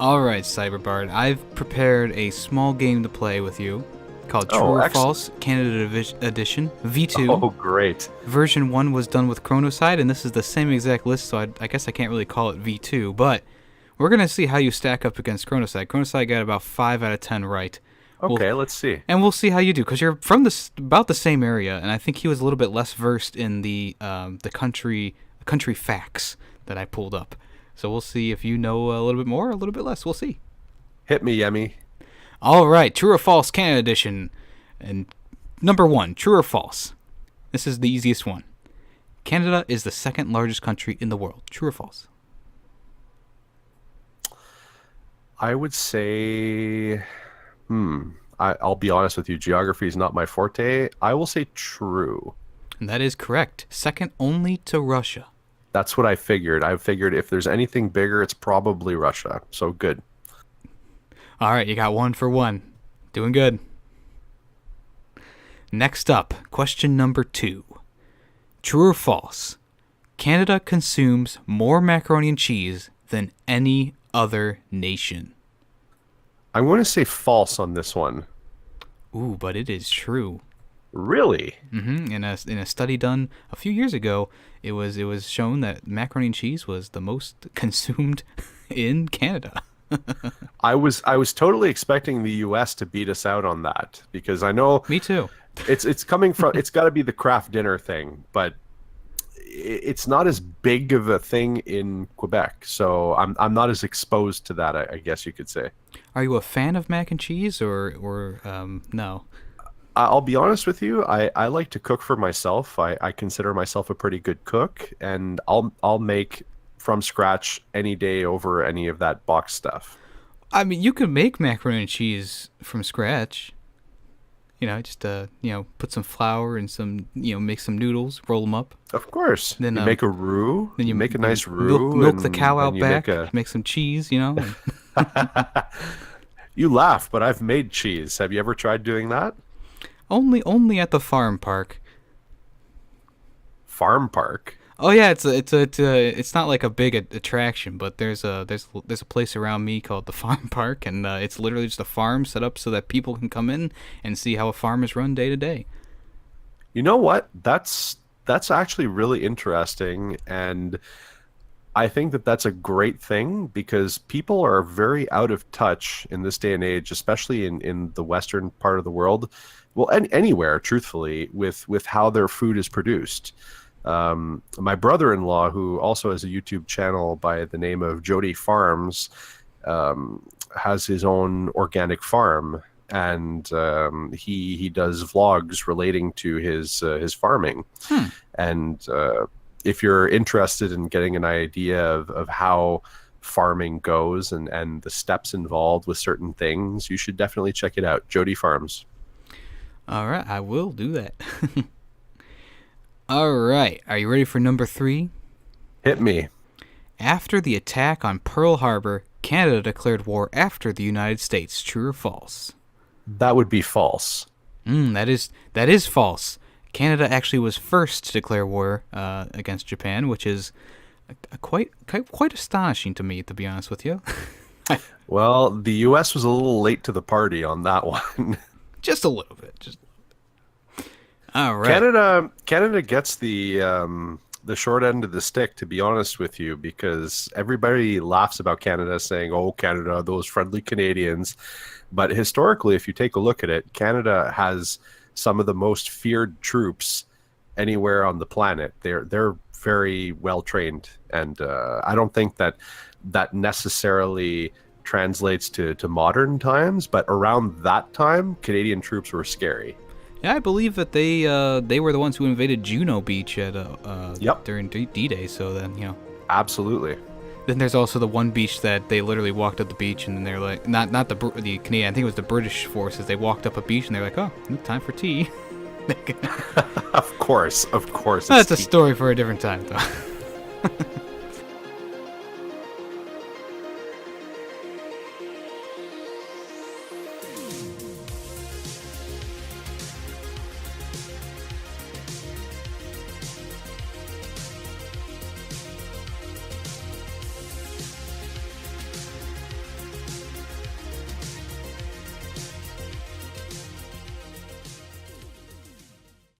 Alright, Cyberbard, I've prepared a small game to play with you called True or False, Canada Edition, V2. Oh, great. Version 1 was done with Chronoside, and this is the same exact list, so I guess I can't really call it V2, but we're going to see how you stack up against Chronoside. Chronoside got about 5 out of 10 right. Okay, let's see. And we'll see how you do, because you're from about the same area, and I think he was a little bit less versed in the country facts that I pulled up. So we'll see if you know a little bit more or a little bit less. We'll see. Hit me, Yemmy. All right, True or False, Canada Edition. And number 1, True or False. This is the easiest one. Canada is the second largest country in the world. True or false? I would say... I'll be honest with you. Geography is not my forte. I will say true. And that is correct. Second only to Russia. That's what I figured. I figured if there's anything bigger, it's probably Russia. So good. All right, you got 1 for 1. Doing good. Next up, question number 2. True or false? Canada consumes more macaroni and cheese than any other nation. I'm going to say false on this one. Ooh, but it is true. Really? Mm-hmm. In a study done a few years ago, it was shown that macaroni and cheese was the most consumed in Canada. I was totally expecting the U.S. to beat us out on that because I know. Me too. It's coming from. It's got to be the craft dinner thing, but it's not as big of a thing in Quebec, so I'm not as exposed to that. I guess you could say. Are you a fan of mac and cheese or no? I'll be honest with you. I like to cook for myself. I consider myself a pretty good cook, and I'll make from scratch any day over any of that box stuff. I mean, you can make macaroni and cheese from scratch. Just put some flour and some make some noodles, roll them up. Of course. Then you make a roux. Then you make a nice roux. Milk the cow out back. Make some cheese. You laugh, but I've made cheese. Have you ever tried doing that? Only at the farm park. Farm park? Oh yeah, it's not like a big attraction, but there's a place around me called the farm park, and it's literally just a farm set up so that people can come in and see how a farm is run day to day. You know what? That's actually really interesting, and I think that's a great thing because people are very out of touch in this day and age, especially in the western part of the world. Well, anywhere, truthfully, with how their food is produced. My brother-in-law, who also has a YouTube channel by the name of Jody Farms, has his own organic farm, and he does vlogs relating to his farming. And if you're interested in getting an idea of how farming goes and the steps involved with certain things, you should definitely check it out. Jody Farms. All right, I will do that. All right, are you ready for number 3? Hit me. After the attack on Pearl Harbor, Canada declared war after the United States. True or false? That would be false. That is false. Canada actually was first to declare war against Japan, which is quite astonishing to me, to be honest with you. Well, the U.S. was a little late to the party on that one. Just a little bit. All right. Canada gets the short end of the stick, to be honest with you, because everybody laughs about Canada saying, "Oh, Canada, those friendly Canadians." But historically, if you take a look at it, Canada has some of the most feared troops anywhere on the planet. They're very well trained, and I don't think that necessarily translates to modern times. But around that time, Canadian troops were scary. Yeah, I believe that they were the ones who invaded Juno Beach at during D-Day. So then Absolutely. Then there's also the one beach that they literally walked up the beach and then they're like, not the Canadian, I think it was the British forces. They walked up a beach and they're like, oh, time for tea. Of course. That's a story for a different time, though.